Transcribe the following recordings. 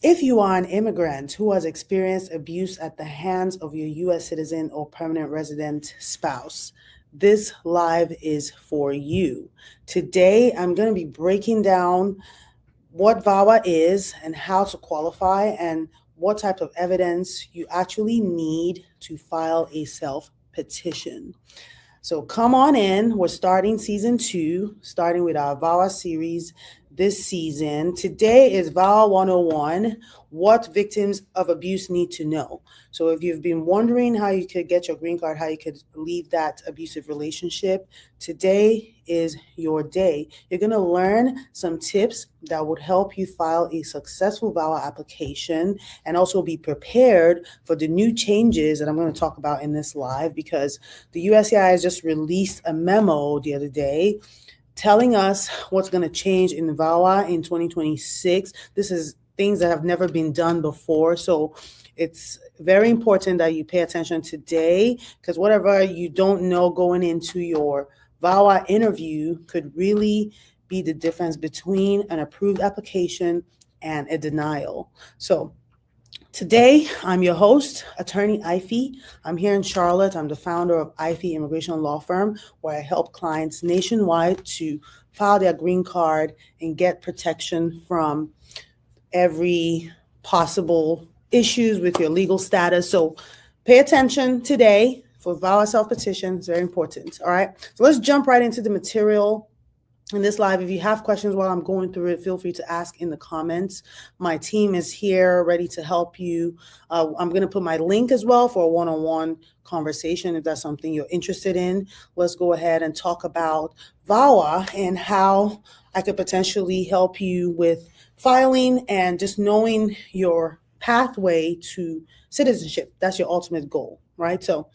If you are an immigrant who has experienced abuse at the hands of your U.S. citizen or permanent resident spouse, this live is for you. Today, I'm going to be breaking down what VAWA is and how to qualify and what type of evidence you actually need to file a self-petition. So come on in. We're starting season 2, starting with our VAWA series this season. Today is VAWA 101, what victims of abuse need to know. So if you've been wondering how you could get your green card, how you could leave that abusive relationship, today is your day. You're going to learn some tips that would help you file a successful VAWA application and also be prepared for the new changes that I'm going to talk about in this live, because the USCIS just released a memo the other day telling us what's going to change in VAWA in 2026. This is things that have never been done before. So it's very important that you pay attention today, because whatever you don't know going into your VAWA interview could really be the difference between an approved application and a denial. So today, I'm your host, Attorney Ify. I'm here in Charlotte. I'm the founder of Ify Immigration Law Firm, where I help clients nationwide to file their green card and get protection from every possible issues with your legal status. So pay attention today for VAWA self-petition. It's very important. All right. So let's jump right into the material in this live. If you have questions while I'm going through it, feel free to ask in the comments. My team is here ready to help you. I'm going to put my link as well for a one-on-one conversation if that's something you're interested in. Let's go ahead and talk about VAWA and how I could potentially help you with filing and just knowing your pathway to citizenship. That's your ultimate goal, right? So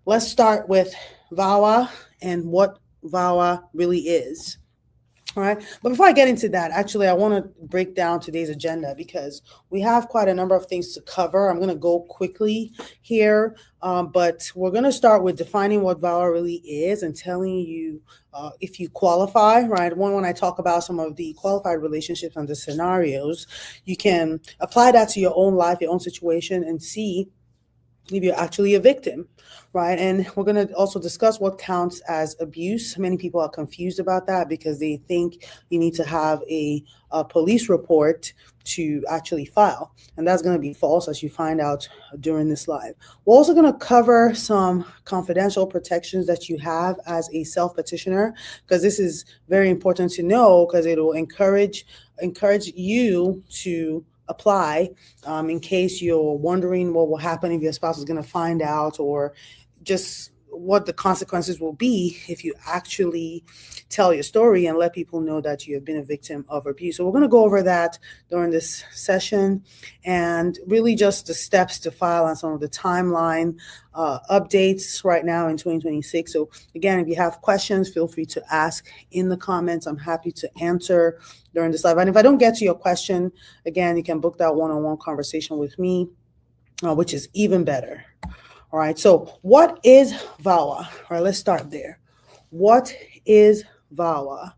let's start with VAWA and what VAWA really is. All right. But before I get into that, actually, I want to break down today's agenda because we have quite a number of things to cover. I'm going to go quickly here, but we're going to start with defining what VAWA really is and telling you if you qualify, right? When I talk about some of the qualified relationships and the scenarios, you can apply that to your own life, your own situation, and see if you're actually a victim, right? And we're going to also discuss what counts as abuse. Many people are confused about that because they think you need to have a police report to actually file. And that's going to be false, as you find out during this live. We're also going to cover some confidential protections that you have as a self-petitioner, because this is very important to know, because it will encourage you to apply in case you're wondering what will happen if your spouse is going to find out, or just what the consequences will be if you actually tell your story and let people know that you have been a victim of abuse. So we're going to go over that during this session, and really just the steps to file and some of the timeline updates right now in 2026. So again, if you have questions, feel free to ask in the comments. I'm happy to answer during this live. And if I don't get to your question, again, you can book that one-on-one conversation with me, which is even better. All right, so what is VAWA? All right, let's start there. What is VAWA?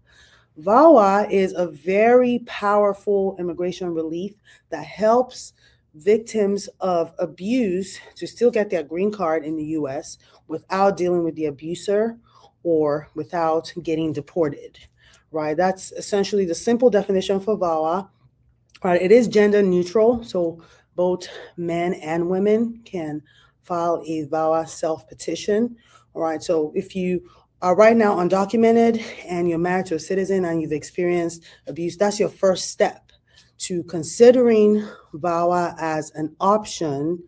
VAWA is a very powerful immigration relief that helps victims of abuse to still get their green card in the U.S. without dealing with the abuser or without getting deported, right? That's essentially the simple definition for VAWA. Right, it is gender neutral, so both men and women can file a VAWA self-petition. All right, so if you are right now undocumented and you're married to a citizen and you've experienced abuse, that's your first step to considering VAWA as an option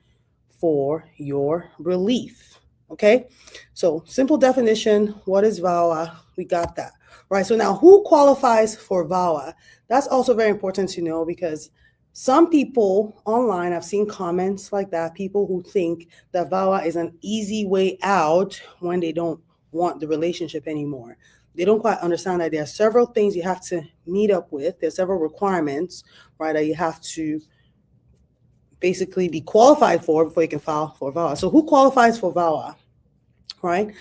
for your relief. Okay, so simple definition, what is VAWA? We got that. Right, so now who qualifies for VAWA? That's also very important to know, because some people online, I've seen comments like that, people who think that VAWA is an easy way out when they don't want the relationship anymore. They don't quite understand that there are several things you have to meet up with. There's several requirements, right, that you have to basically be qualified for before you can file for VAWA. So who qualifies for VAWA, right?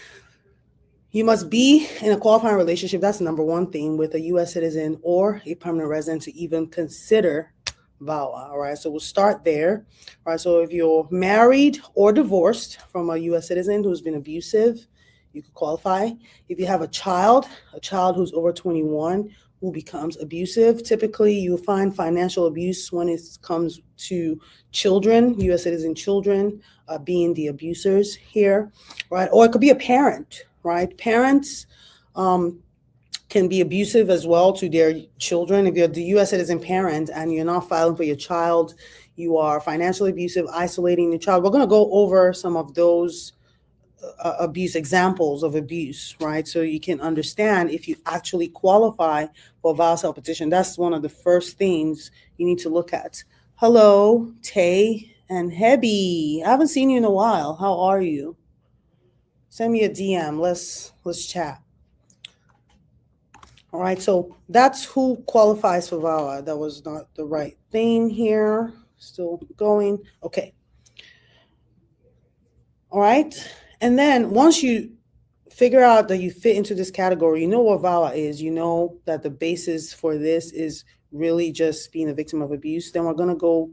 You must be in a qualifying relationship. That's the number one thing, with a U.S. citizen or a permanent resident to even consider VAWA. All right, so we'll start there. All right, so if you're married or divorced from a U.S. citizen who's been abusive, you could qualify. If you have a child who's over 21 who becomes abusive, typically you'll find financial abuse when it comes to children, U.S. citizen children being the abusers here, right? Or it could be a parent, right? Parents can be abusive as well to their children. If you're the U.S. citizen parent and you're not filing for your child, you are financially abusive, isolating your child. We're going to go over some of those abuse examples of abuse, right? So you can understand if you actually qualify for a VAWA self-petition. That's one of the first things you need to look at. Hello, Tay and Hebby. I haven't seen you in a while. How are you? Send me a DM. Let's chat. All right, so that's who qualifies for VAWA. That was not the right thing here. Still going. Okay. All right. And then once you figure out that you fit into this category, you know what VAWA is, you know that the basis for this is really just being a victim of abuse. Then we're going to go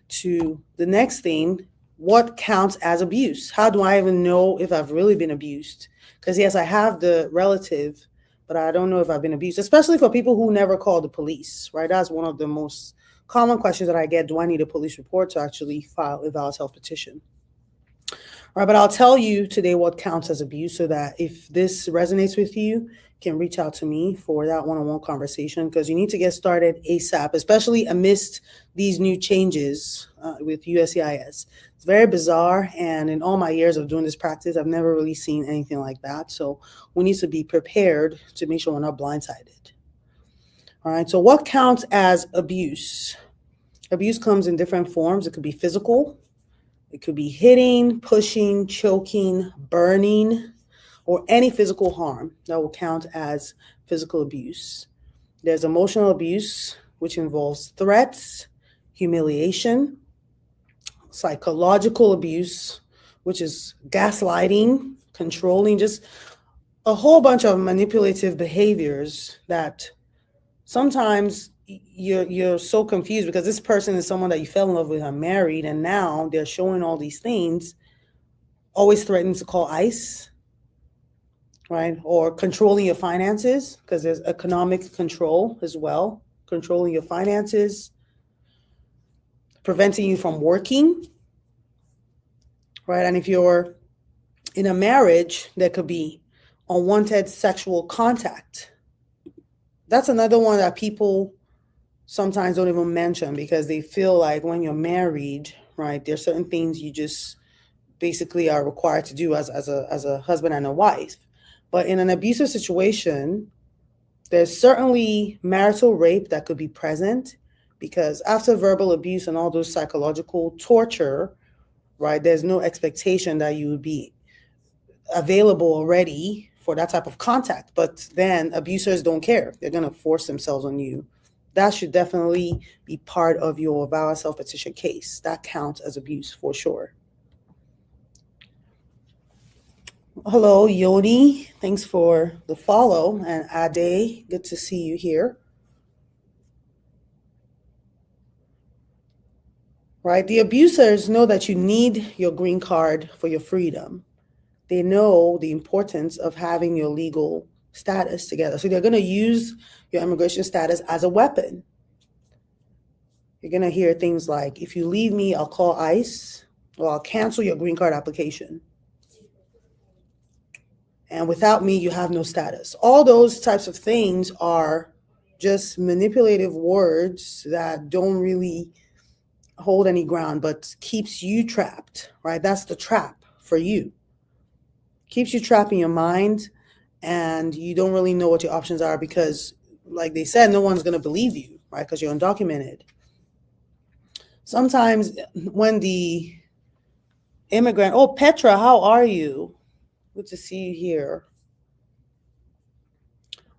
to the next thing. What counts as abuse? How do I even know if I've really been abused? Because yes, I have the relative, but I don't know if I've been abused, especially for people who never call the police, right? That's one of the most common questions that I get. Do I need a police report to actually file a VAWA self-petition? All right, but I'll tell you today what counts as abuse so that if this resonates with you, you can reach out to me for that one-on-one conversation, because you need to get started ASAP, especially amidst these new changes with USCIS. It's very bizarre, and in all my years of doing this practice, I've never really seen anything like that. So we need to be prepared to make sure we're not blindsided. All right, so what counts as abuse? Abuse comes in different forms. It could be physical. It could be hitting, pushing, choking, burning, or any physical harm that will count as physical abuse. There's emotional abuse, which involves threats, humiliation, psychological abuse, which is gaslighting, controlling, just a whole bunch of manipulative behaviors that sometimes you're so confused because this person is someone that you fell in love with and married, and now they're showing all these things, always threatening to call ICE, right? Or controlling your finances, because there's economic control as well, controlling your finances, preventing you from working, right? And if you're in a marriage, there could be unwanted sexual contact. That's another one that people sometimes don't even mention because they feel like when you're married, right, there's certain things you just basically are required to do as a husband and a wife. But in an abusive situation, there's certainly marital rape that could be present, because after verbal abuse and all those psychological torture, right, there's no expectation that you would be available already for that type of contact. But then abusers don't care. They're going to force themselves on you. That should definitely be part of your VAWA self-petition case. That counts as abuse for sure. Hello, Yoni. Thanks for the follow. And Ade, good to see you here. Right? The abusers know that you need your green card for your freedom. They know the importance of having your legal status together. So they're going to use your immigration status as a weapon. You're going to hear things like, if you leave me, I'll call ICE, or I'll cancel your green card application. And without me, you have no status. All those types of things are just manipulative words that don't really hold any ground, but keeps you trapped, right? That's the trap for you. Keeps you trapped in your mind, and you don't really know what your options are because, like they said, no one's going to believe you, right? Because you're undocumented. Sometimes when the immigrant, oh, Petra, how are you? Good to see you here.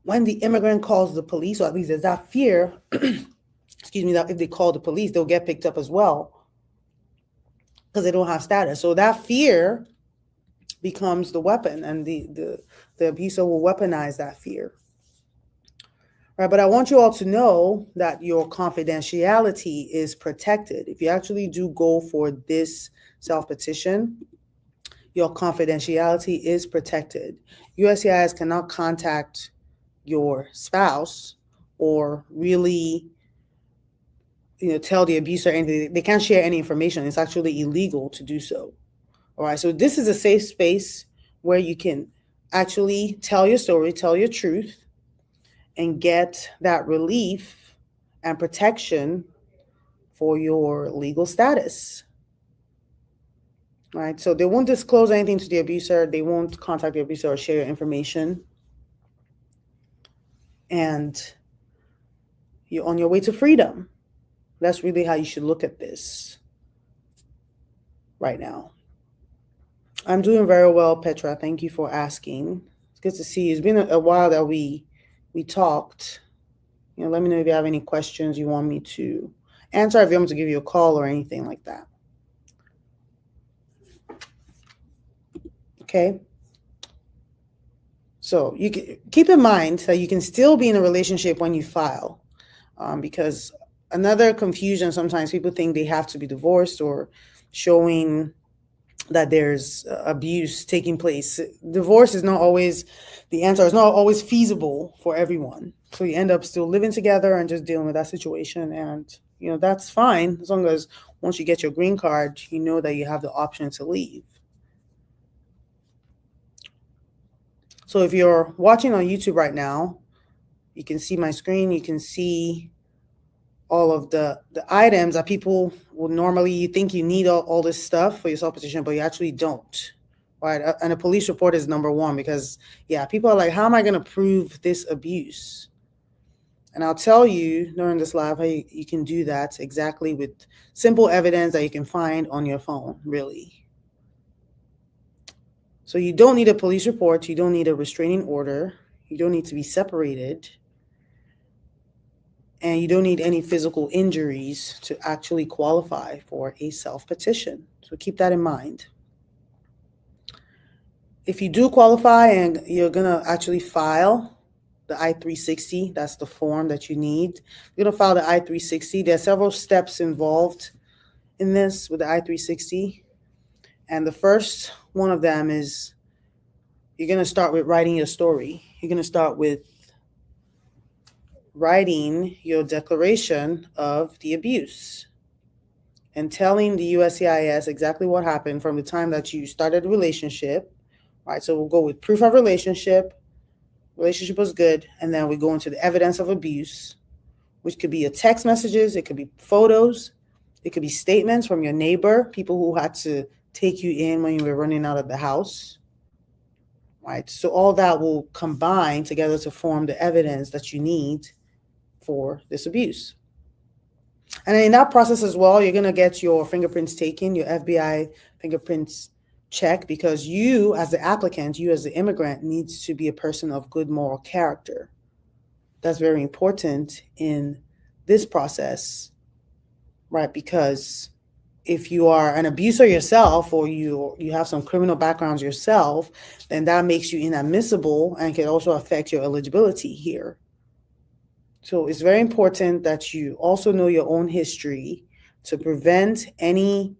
When the immigrant calls the police, or at least there's that fear, excuse me, that if they call the police, they'll get picked up as well because they don't have status. So that fear becomes the weapon, and the abuser will weaponize that fear. right? But I want you all to know that your confidentiality is protected. If you actually do go for this self-petition, your confidentiality is protected. USCIS cannot contact your spouse or really, tell the abuser anything. They can't share any information. It's actually illegal to do so. All right. So this is a safe space where you can actually tell your story, tell your truth, and get that relief and protection for your legal status. All right. So they won't disclose anything to the abuser. They won't contact the abuser or share your information. And you're on your way to freedom. That's really how you should look at this right now. I'm doing very well, Petra. Thank you for asking. It's good to see you. It's been a while that we talked. Let me know if you have any questions you want me to answer, if you want me to give you a call or anything like that. Okay. So you can keep in mind that you can still be in a relationship when you file, because another confusion, sometimes people think they have to be divorced or showing that there's abuse taking place. Divorce is not always the answer. It's not always feasible for everyone. So you end up still living together and just dealing with that situation. And, that's fine as long as once you get your green card, you know that you have the option to leave. So if you're watching on YouTube right now, you can see my screen. You can see all of the items that people will normally, you think you need all this stuff for your self-petition, but you actually don't, right? And a police report is number one because, people are like, how am I going to prove this abuse? And I'll tell you during this live how you can do that exactly with simple evidence that you can find on your phone, really. So you don't need a police report. You don't need a restraining order. You don't need to be separated. And you don't need any physical injuries to actually qualify for a self-petition. So keep that in mind. If you do qualify and you're going to actually file the I-360, that's the form that you need. You're going to file the I-360. There are several steps involved in this with the I-360. And the first one of them is you're going to start with writing your story. You're going to start with writing your declaration of the abuse and telling the USCIS exactly what happened from the time that you started the relationship. All right, so we'll go with proof of relationship. Relationship was good. And then we go into the evidence of abuse, which could be your text messages. It could be photos. It could be statements from your neighbor, people who had to take you in when you were running out of the house. Right, so all that will combine together to form the evidence that you need for this abuse. And in that process as well, you're going to get your fingerprints taken, your FBI fingerprints checked, because you as the applicant, you as the immigrant needs to be a person of good moral character. That's very important in this process, right? Because if you are an abuser yourself or you have some criminal backgrounds yourself, then that makes you inadmissible and can also affect your eligibility here. So it's very important that you also know your own history to prevent any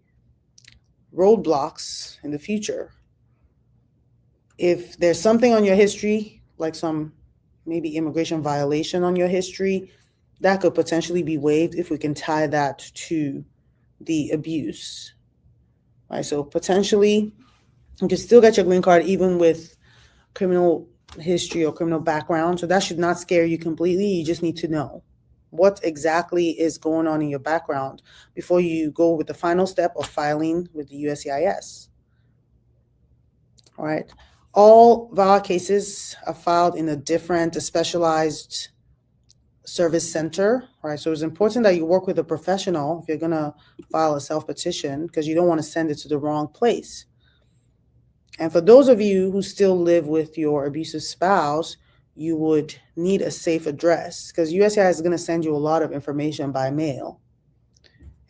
roadblocks in the future. If there's something on your history, like some maybe immigration violation on your history, that could potentially be waived if we can tie that to the abuse. Right? So potentially you can still get your green card even with criminal history or criminal background. So that should not scare you completely. You just need to know what exactly is going on in your background before you go with the final step of filing with the USCIS. All right. All VAWA cases are filed in a specialized service center. All right. So it's important that you work with a professional if you're going to file a self-petition, because you don't want to send it to the wrong place. And for those of you who still live with your abusive spouse, you would need a safe address, because USCIS is going to send you a lot of information by mail.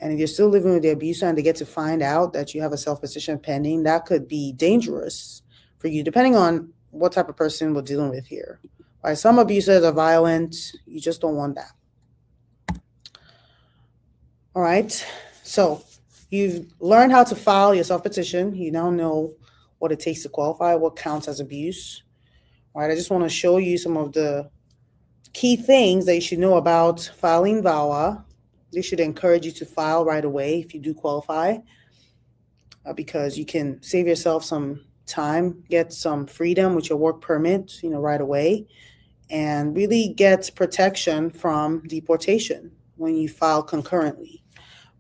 And if you're still living with the abuser and they get to find out that you have a self-petition pending, that could be dangerous for you, depending on what type of person we're dealing with here. Right? Some abusers are violent. You just don't want that. All right. So you've learned how to file your self-petition. You now know what it takes to qualify, what counts as abuse. All right. I just want to show you some of the key things that you should know about filing VAWA. They should encourage you to file right away if you do qualify, because you can save yourself some time, get some freedom with your work permit, right away, and really get protection from deportation when you file concurrently.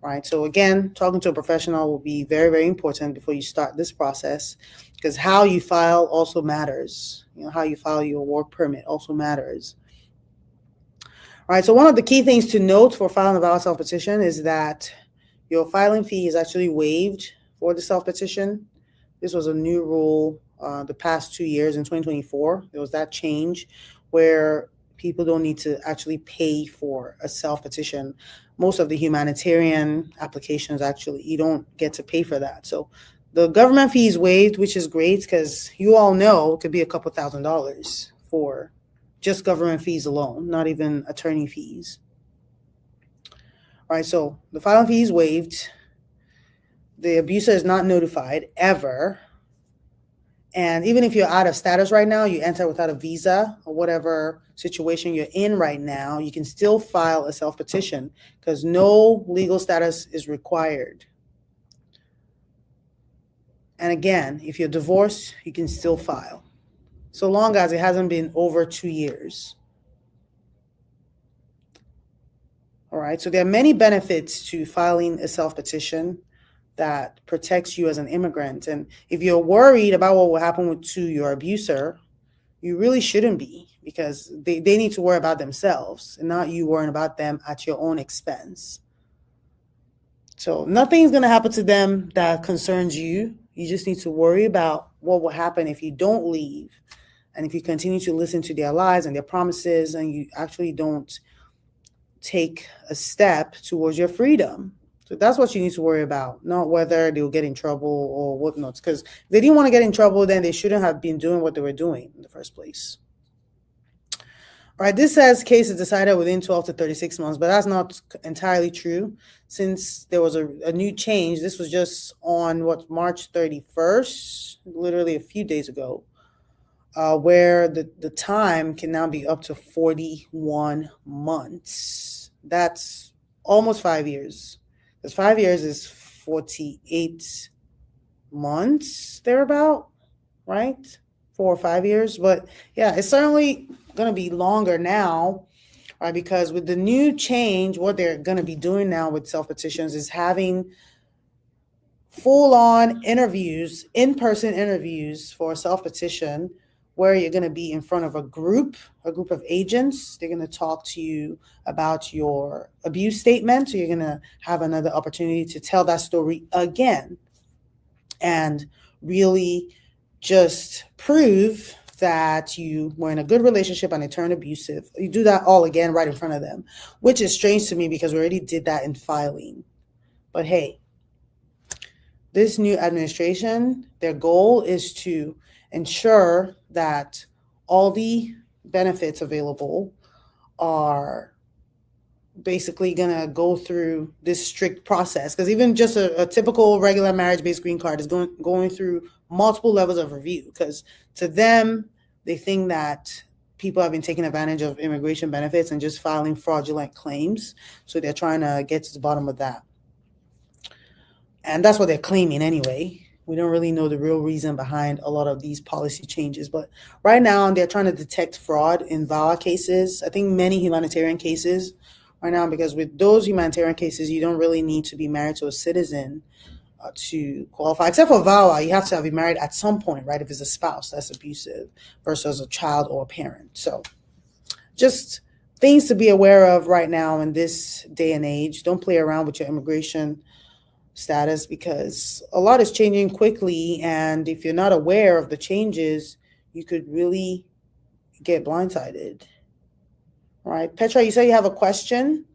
Right. So again, talking to a professional will be very, very important before you start this process, because how you file also matters. How you file your work permit also matters. All right. So one of the key things to note for filing a VAWA self-petition is that your filing fee is actually waived for the self-petition. This was a new rule the past 2 years. In 2024, there was that change where people don't need to actually pay for a self-petition. Most of the humanitarian applications, actually, you don't get to pay for that. So the government fee is waived, which is great, because you all know it could be a couple $1,000s for just government fees alone, not even attorney fees. All right, so the filing fee is waived. The abuser is not notified ever. And even if you're out of status right now, you enter without a visa or whatever situation you're in right now, you can still file a self-petition because no legal status is required. And again, if you're divorced, you can still file, so long as it hasn't been over 2 years. All right, so there are many benefits to filing a self-petition that protects you as an immigrant. And if you're worried about what will happen to your abuser, you really shouldn't be, because they need to worry about themselves and not you worrying about them at your own expense. So nothing's going to happen to them that concerns you. You just need to worry about what will happen if you don't leave, and if you continue to listen to their lies and their promises, and you actually don't take a step towards your freedom. So that's what you need to worry about, not whether they'll get in trouble or whatnot. Because if they didn't want to get in trouble, then they shouldn't have been doing what they were doing in the first place. All right, this says case is decided within 12 to 36 months, but that's not entirely true, since there was a new change. This was just on March 31st, literally a few days ago, where the time can now be up to 41 months. That's almost 5 years. Because 5 years is 48 months, thereabout, right? 4 or 5 years. But yeah, it's certainly going to be longer now, right? Because with the new change, what they're going to be doing now with self-petitions is having full-on interviews, in-person interviews for a self-petition, where you're going to be in front of a group of agents. They're going to talk to you about your abuse statement. So you're going to have another opportunity to tell that story again and really just prove that you were in a good relationship and it turned abusive. You do that all again right in front of them, which is strange to me because we already did that in filing. But hey, this new administration, their goal is to ensure that all the benefits available are basically going to go through this strict process. Because even just a typical regular marriage-based green card is going through multiple levels of review, because to them, they think that people have been taking advantage of immigration benefits and just filing fraudulent claims. So they're trying to get to the bottom of that. And that's what they're claiming anyway. We don't really know the real reason behind a lot of these policy changes. But right now, they're trying to detect fraud in VAWA cases. I think many humanitarian cases right now, because with those humanitarian cases, you don't really need to be married to a citizen to qualify. Except for VAWA, you have to have been married at some point, right? If it's a spouse that's abusive versus a child or a parent. So just things to be aware of right now in this day and age. Don't play around with your immigration status, because a lot is changing quickly, and if you're not aware of the changes, you could really get blindsided. All right, Petra, you say you have a question.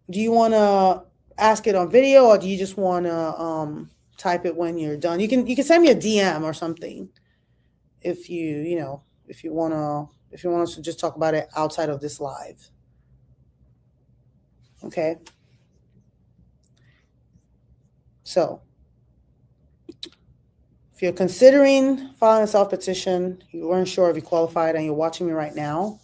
Do you want to ask it on video, or do you just want to type it when you're done? You can send me a DM or something. if you want us to just talk about it outside of this live. Okay. So if you're considering filing a self-petition, you weren't sure if you qualified and you're watching me right now,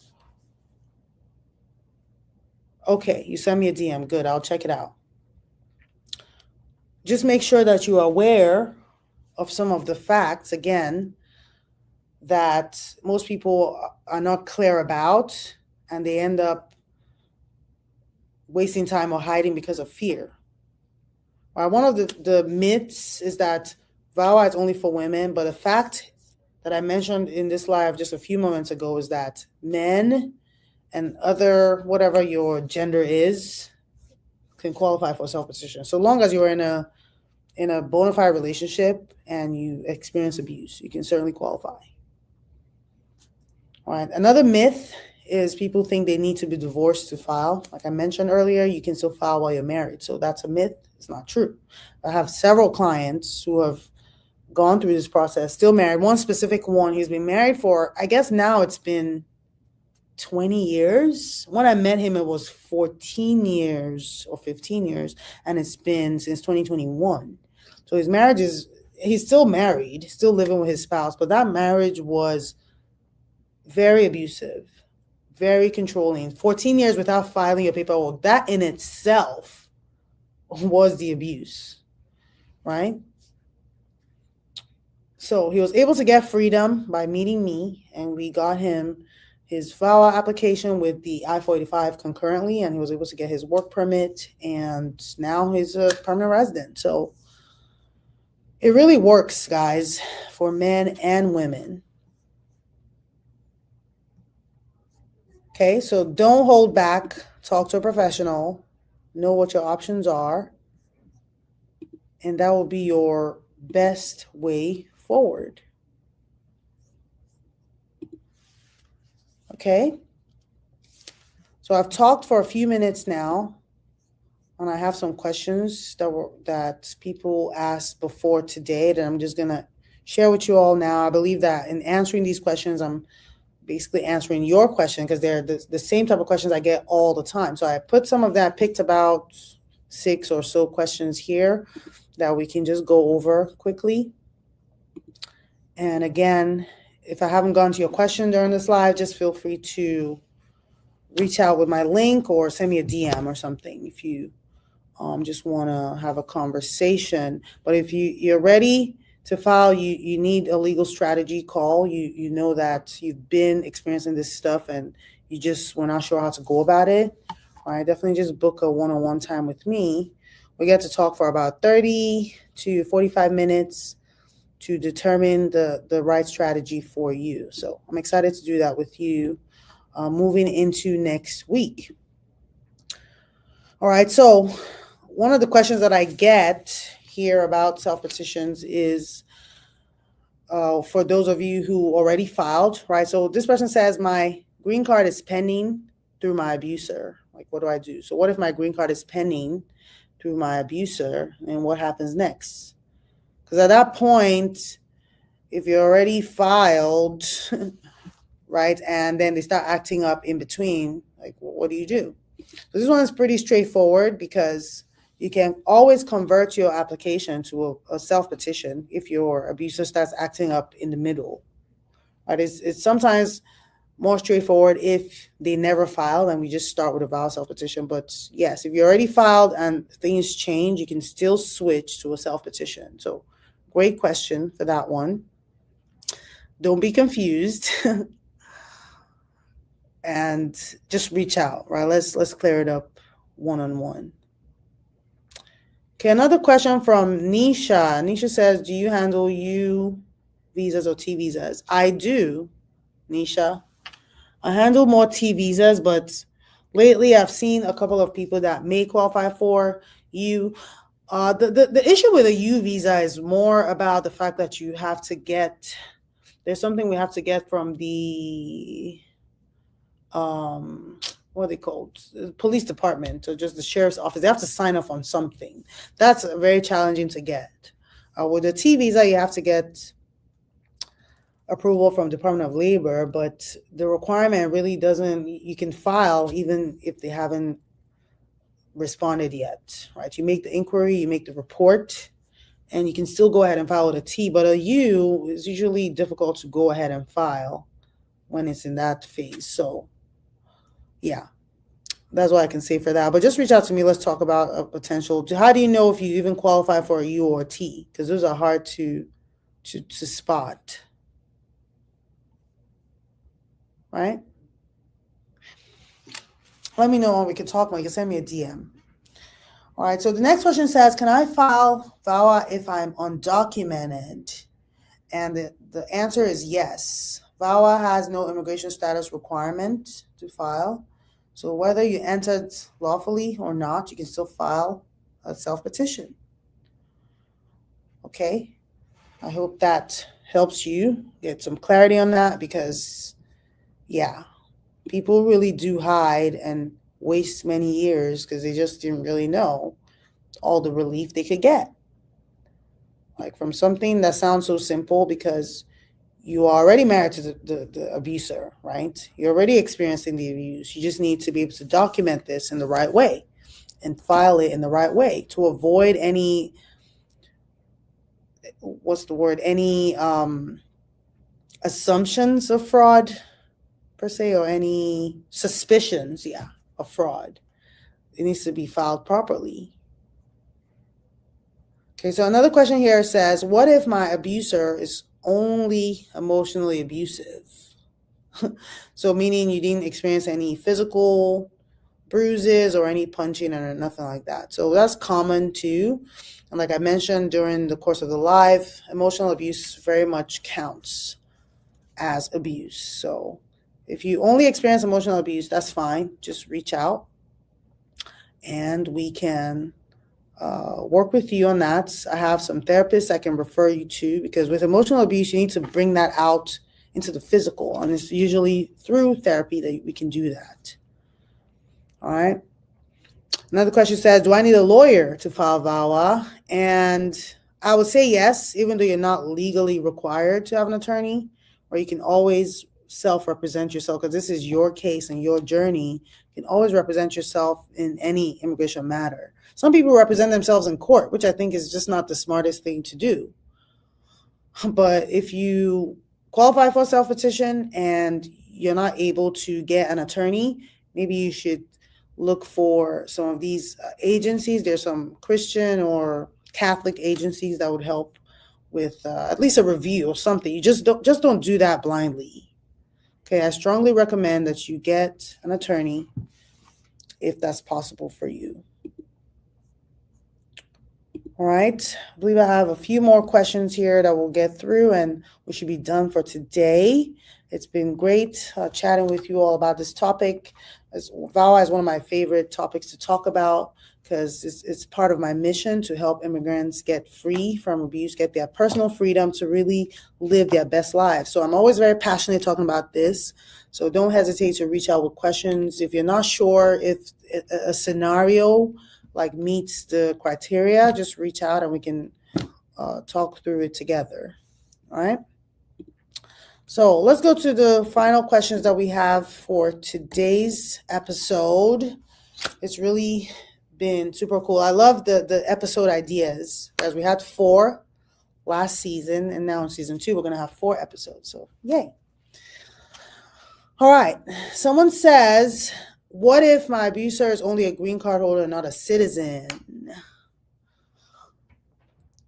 okay, you send me a DM. Good, I'll check it out. Just make sure that you are aware of some of the facts, again, that most people are not clear about, and they end up wasting time or hiding because of fear. One of the myths is that VAWA is only for women, but the fact that I mentioned in this live just a few moments ago is that men and other, whatever your gender is, can qualify for self-petition. So long as you're in a bona fide relationship and you experience abuse, you can certainly qualify. All right. Another myth is people think they need to be divorced to file. Like I mentioned earlier, you can still file while you're married. So that's a myth. It's not true. I have several clients who have gone through this process, still married. One specific one, he's been married for, I guess now it's been 20 years. When I met him, it was 14 years or 15 years, and it's been since 2021. So his marriage he's still married, still living with his spouse, but that marriage was very abusive, very controlling. 14 years without filing your paperwork, that in itself was the abuse, right? So he was able to get freedom by meeting me, and we got him his VAWA application with the I-485 concurrently, and he was able to get his work permit, and now he's a permanent resident. So it really works, guys, for men and women. Okay, so don't hold back. Talk to a professional. Know what your options are, and that will be your best way forward. Okay, so I've talked for a few minutes now, and I have some questions that people asked before today that I'm just gonna share with you all now. I believe that in answering these questions, I'm basically answering your question because they're the same type of questions I get all the time. So I put some of that, picked about 6 or so questions here that we can just go over quickly. And again, if I haven't gone to your question during this live, just feel free to reach out with my link or send me a DM or something if you just want to have a conversation. But if you're ready to file, you need a legal strategy call. You know that you've been experiencing this stuff and you just were not sure how to go about it. All right, definitely just book a one-on-one time with me. We get to talk for about 30 to 45 minutes to determine the right strategy for you. So I'm excited to do that with you moving into next week. All right, so one of the questions that I get here about self-petitions is for those of you who already filed, right? So this person says, my green card is pending through my abuser. Like, what do I do? So what if my green card is pending through my abuser, and what happens next? Because at that point, if you're already filed, right, and then they start acting up in between, like, what do you do? So this one is pretty straightforward because you can always convert your application to a self-petition if your abuser starts acting up in the middle. Right? It's sometimes more straightforward if they never filed and we just start with a VAWA self-petition. But yes, if you already filed and things change, you can still switch to a self-petition. So great question for that one. Don't be confused. And just reach out, right? Let's clear it up one-on-one. Okay, another question from Nisha. Nisha says, do you handle U visas or T visas? I do, Nisha. I handle more T visas, but lately I've seen a couple of people that may qualify for U. The issue with a U visa is more about the fact that you have to get, there's something we have to get from the what are they called? Police department or just the sheriff's office. They have to sign off on something. That's very challenging to get. With a T visa, you have to get approval from Department of Labor, but the requirement really doesn't, you can file even if they haven't responded yet, right? You make the inquiry, you make the report, and you can still go ahead and file with a T, but a U is usually difficult to go ahead and file when it's in that phase. So yeah, that's what I can say for that. But just reach out to me. Let's talk about a potential. How do you know if you even qualify for a U or a T? Because those are hard to spot, right? Let me know when we can talk more. You can send me a DM. All right, so the next question says, can I file VAWA if I'm undocumented? And the answer is yes. VAWA has no immigration status requirement to file. So whether you entered lawfully or not, you can still file a self-petition. Okay, I hope that helps you get some clarity on that, because yeah, people really do hide and waste many years because they just didn't really know all the relief they could get. Like from something that sounds so simple, because you are already married to the abuser, right? You're already experiencing the abuse. You just need to be able to document this in the right way and file it in the right way to avoid any, any assumptions of fraud per se, or any suspicions, of fraud. It needs to be filed properly. Okay, so another question here says, what if my abuser is only emotionally abusive? So meaning you didn't experience any physical bruises or any punching or nothing like that. So that's common too. And like I mentioned during the course of the live, emotional abuse very much counts as abuse. So if you only experience emotional abuse, that's fine. Just reach out and we can work with you on that. I have some therapists I can refer you to, because with emotional abuse, you need to bring that out into the physical. And it's usually through therapy that we can do that. All right. Another question says, do I need a lawyer to file VAWA? And I would say yes, even though you're not legally required to have an attorney, or you can always self-represent yourself, because this is your case and your journey. You can always represent yourself in any immigration matter. Some people represent themselves in court, which I think is just not the smartest thing to do. But if you qualify for self-petition and you're not able to get an attorney, maybe you should look for some of these agencies. There's some Christian or Catholic agencies that would help with at least a review or something. You just don't do that blindly. Okay, I strongly recommend that you get an attorney if that's possible for you. All right, I believe I have a few more questions here that we'll get through and we should be done for today. It's been great chatting with you all about this topic. VAWA is one of my favorite topics to talk about, because it's part of my mission to help immigrants get free from abuse, get their personal freedom to really live their best lives. So I'm always very passionate talking about this. So don't hesitate to reach out with questions. If you're not sure if a scenario like meets the criteria, just reach out and we can talk through it together. All right. So let's go to the final questions that we have for today's episode. It's really been super cool. I love the episode ideas, as we had 4 last season, and now in season 2 we're going to have 4 episodes. So yay. All right. Someone says, what if my abuser is only a green card holder and not a citizen?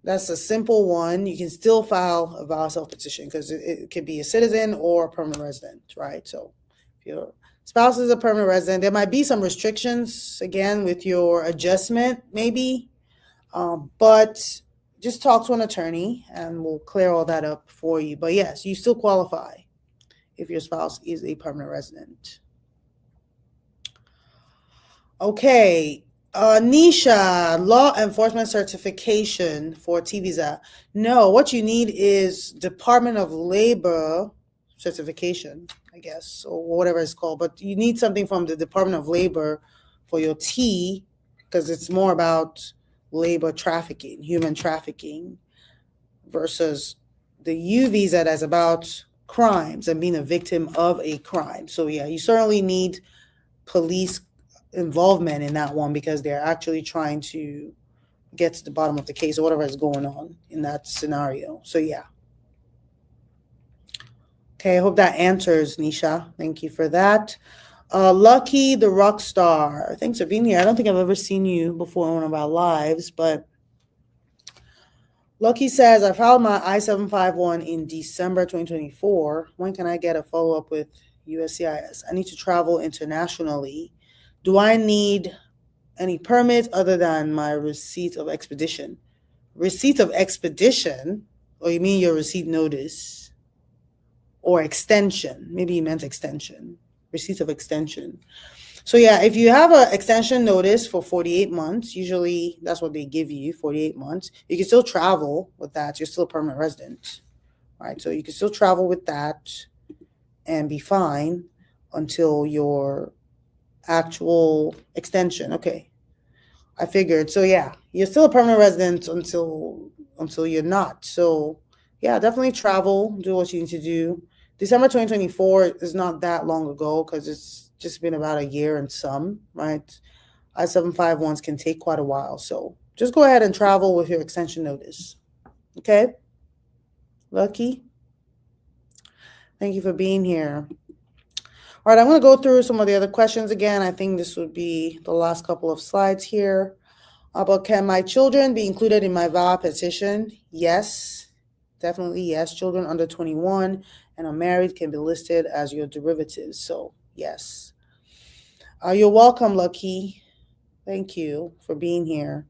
That's a simple one. You can still file a VAWA self-petition, because it could be a citizen or a permanent resident, right? So if your spouse is a permanent resident, there might be some restrictions, again, with your adjustment maybe, but just talk to an attorney and we'll clear all that up for you. But yes, you still qualify if your spouse is a permanent resident. Okay, Nisha, law enforcement certification for T visa. No, what you need is Department of Labor certification, I guess, or whatever it's called. But you need something from the Department of Labor for your T, because it's more about labor trafficking, human trafficking, versus the U visa that's about crimes and being a victim of a crime. So yeah, you certainly need police involvement in that one because they're actually trying to get to the bottom of the case or whatever is going on in that scenario. So yeah. Okay, I hope that answers, Nisha. Thank you for that. Lucky the rock star. Thanks for being here. I don't think I've ever seen you before on one of our lives, but Lucky says, I filed my I-751 in December 2024. When can I get a follow-up with USCIS? I need to travel internationally. Do I need any permits other than my receipt of expedition? Receipt of expedition? Or you mean your receipt notice? Or extension? Maybe you meant extension. Receipt of extension. So yeah, if you have an extension notice for 48 months, usually that's what they give you, 48 months. You can still travel with that. You're still a permanent resident, right? So you can still travel with that and be fine until your actual extension. Okay, I figured. So yeah, you're still a permanent resident until you're not. So yeah, definitely travel, do what you need to do. December 2024 is not that long ago because it's just been about a year and some, right? I-751s can take quite a while. So just go ahead and travel with your extension notice. Okay? Lucky? Thank you for being here. All right, I'm going to go through some of the other questions again. I think this would be the last couple of slides here. But can my children be included in my VAWA petition? Yes, definitely yes. Children under 21 and unmarried can be listed as your derivatives. So yes. You're welcome, Lucky. Thank you for being here.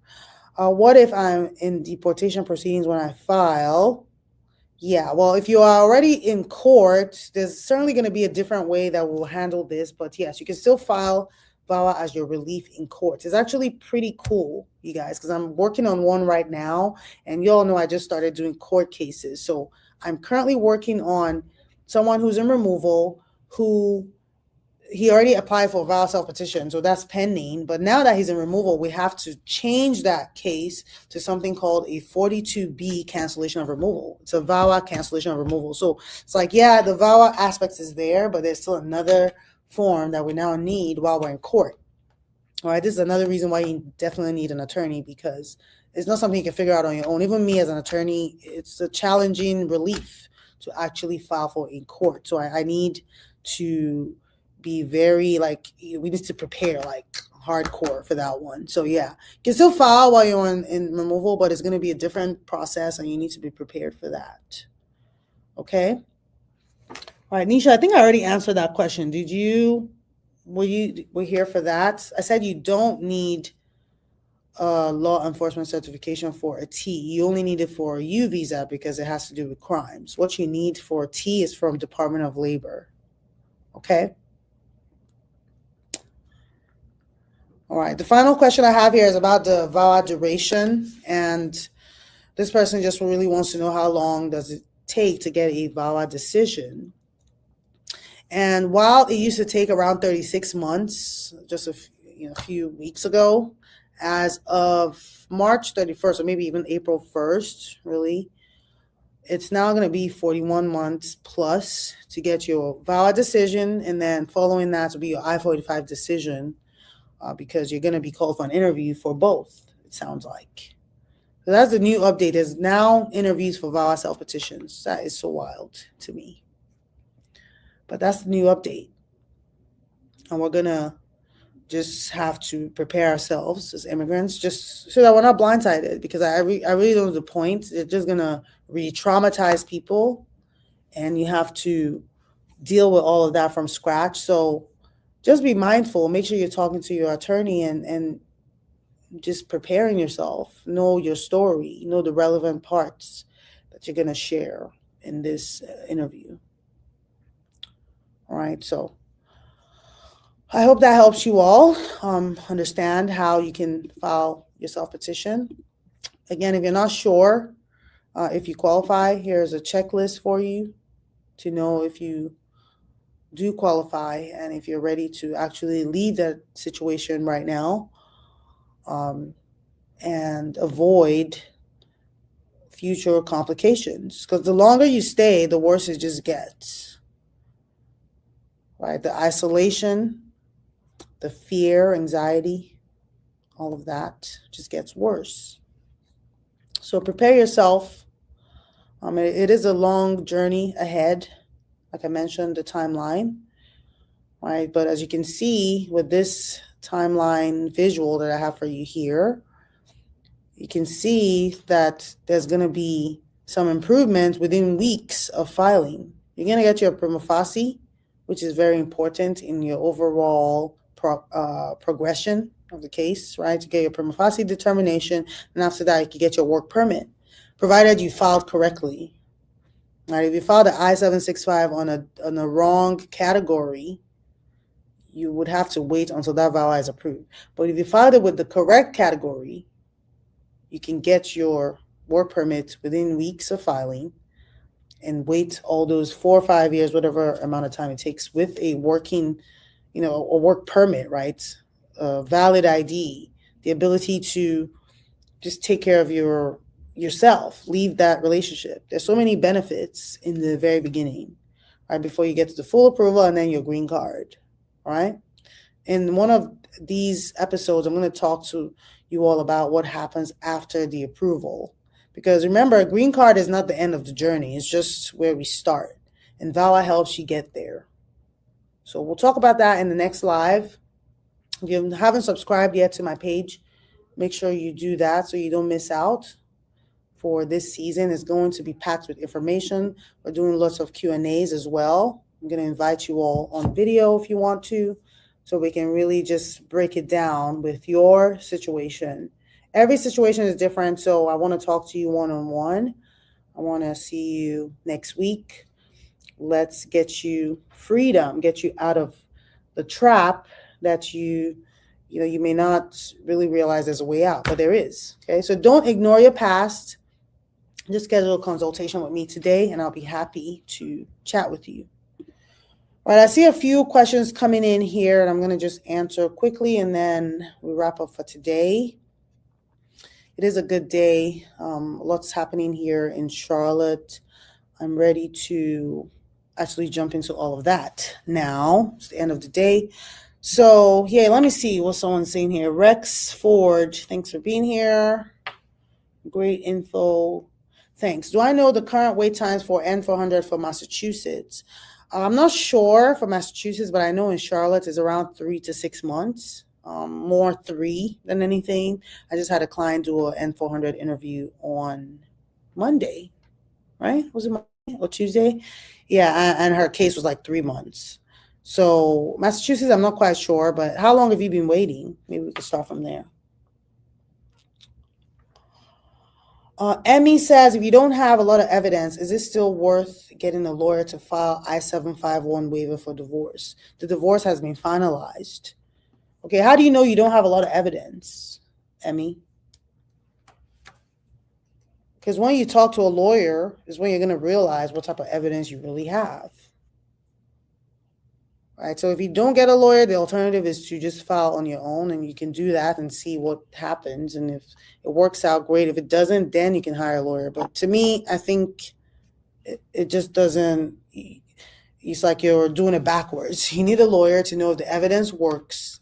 What if I'm in deportation proceedings when I file? Yeah, well, if you are already in court, there's certainly going to be a different way that we'll handle this. But yes, you can still file VAWA as your relief in court. It's actually pretty cool, you guys, because I'm working on one right now. And you all know I just started doing court cases. So I'm currently working on someone who's in removal who he already applied for a VAWA self-petition, so that's pending. But now that he's in removal, we have to change that case to something called a 42B cancellation of removal. It's a VAWA cancellation of removal. So it's like, yeah, the VAWA aspect is there, but there's still another form that we now need while we're in court. All right, this is another reason why you definitely need an attorney, because it's not something you can figure out on your own. Even me as an attorney, it's a challenging relief to actually file for in court. So I need to be very, like, we need to prepare like hardcore for that one. So yeah, you can still file while you're in removal, but it's going to be a different process and you need to be prepared for that. Okay. All right, Nisha, I think I already answered that question. Were here for that? I said you don't need a law enforcement certification for a T. You only need it for a U visa because it has to do with crimes. What you need for a T is from Department of Labor. Okay. All right, the final question I have here is about the VAWA duration, and this person just really wants to know how long does it take to get a VAWA decision. And while it used to take around 36 months, just a few weeks ago, as of March 31st, or maybe even April 1st, really, it's now going to be 41 months plus to get your VAWA decision, and then following that will be your I-45 decision. Because you're going to be called for an interview for both, it sounds like. So that's the new update. There's now interviews for VAWA self-petitions. That is so wild to me. But that's the new update. And we're going to just have to prepare ourselves as immigrants just so that we're not blindsided, because I really don't know the point. It's just going to re-traumatize people, and you have to deal with all of that from scratch. So just be mindful. Make sure you're talking to your attorney and just preparing yourself. Know your story. Know the relevant parts that you're going to share in this interview. All right. So I hope that helps you all understand how you can file your self-petition. Again, if you're not sure if you qualify, here's a checklist for you to know if you do qualify and if you're ready to actually leave that situation right now and avoid future complications. Because the longer you stay, the worse it just gets. Right? The isolation, the fear, anxiety, all of that just gets worse. So prepare yourself. It is a long journey ahead. Like I mentioned, the timeline, right? But as you can see with this timeline visual that I have for you here, you can see that there's going to be some improvements within weeks of filing. You're going to get your prima facie, which is very important in your overall progression of the case, right? To get your prima facie determination, and after that, you can get your work permit, provided you filed correctly. Right? If you filed an I-765 on a wrong category, you would have to wait until that VAWA is approved. But if you filed it with the correct category, you can get your work permit within weeks of filing and wait all those 4 or 5 years, whatever amount of time it takes, with a working, a work permit, right? A valid ID, the ability to just take care of yourself, leave that relationship. There's so many benefits in the very beginning, right? Before you get to the full approval and then your green card, right? In one of these episodes, I'm going to talk to you all about what happens after the approval. Because remember, a green card is not the end of the journey. It's just where we start. And VAWA helps you get there. So we'll talk about that in the next live. If you haven't subscribed yet to my page, make sure you do that so you don't miss out. For this season, it's going to be packed with information. We're doing lots of Q&As as well. I'm going to invite you all on video if you want to, so we can really just break it down with your situation. Every situation is different, so I want to talk to you one-on-one. I want to see you next week. Let's get you freedom, get you out of the trap that you may not really realize there's a way out, but there is. Okay, so don't ignore your past. Just schedule a consultation with me today, and I'll be happy to chat with you. All right, I see a few questions coming in here, and I'm going to just answer quickly, and then we wrap up for today. It is a good day. Lots happening here in Charlotte. I'm ready to actually jump into all of that now. It's the end of the day. So, yeah, let me see what someone's saying here. Rex Ford, thanks for being here. Great info. Thanks. Do I know the current wait times for N400 for Massachusetts? I'm not sure for Massachusetts, but I know in Charlotte is around 3 to 6 months. More 3 than anything. I just had a client do an N400 interview on Monday, right? Was it Monday or Tuesday? Yeah, and her case was like 3 months. So Massachusetts, I'm not quite sure, but how long have you been waiting? Maybe we could start from there. Emmy says, if you don't have a lot of evidence, is it still worth getting a lawyer to file I-751 waiver for divorce? The divorce has been finalized. Okay, how do you know you don't have a lot of evidence, Emmy? Because when you talk to a lawyer is when you're going to realize what type of evidence you really have. Right, so if you don't get a lawyer, the alternative is to just file on your own, and you can do that and see what happens. And if it works out, great. If it doesn't, then you can hire a lawyer. But to me, I think it just doesn't. It's like you're doing it backwards. You need a lawyer to know if the evidence works,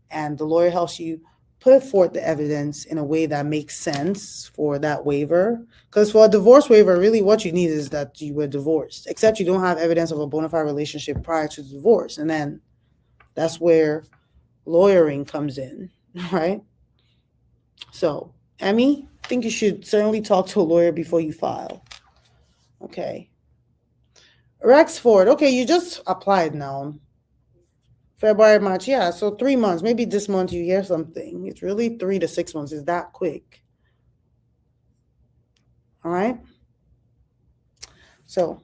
and the lawyer helps you put forth the evidence in a way that makes sense for that waiver. Because for a divorce waiver, really what you need is that you were divorced, except you don't have evidence of a bona fide relationship prior to the divorce. And then that's where lawyering comes in, right? So, Emmy, I think you should certainly talk to a lawyer before you file. Okay. Rex Ford, okay, you just applied now. February, March, yeah, so 3 months. Maybe this month you hear something. It's really 3 to 6 months. It's that quick. All right. So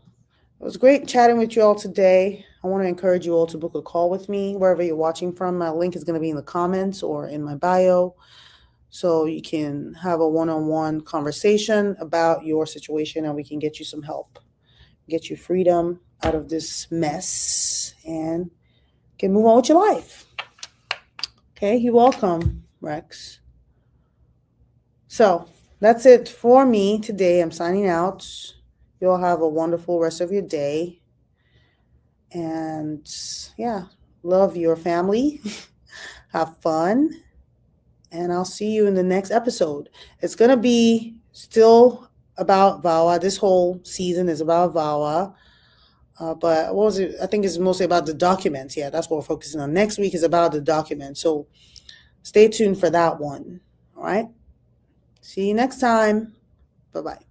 it was great chatting with you all today. I want to encourage you all to book a call with me wherever you're watching from. My link is going to be in the comments or in my bio, so you can have a one-on-one conversation about your situation, and we can get you some help, get you freedom out of this mess, and can move on with your life. Okay, you're welcome, Rex. So That's it for me today. I'm signing out. You all have a wonderful rest of your day. And yeah, love your family. Have fun. And I'll see you in the next episode. It's going to be still about VAWA. This whole season is about VAWA. But what was it? I think it's mostly about the documents. Yeah, that's what we're focusing on. Next week is about the documents. So stay tuned for that one. All right. See you next time. Bye-bye.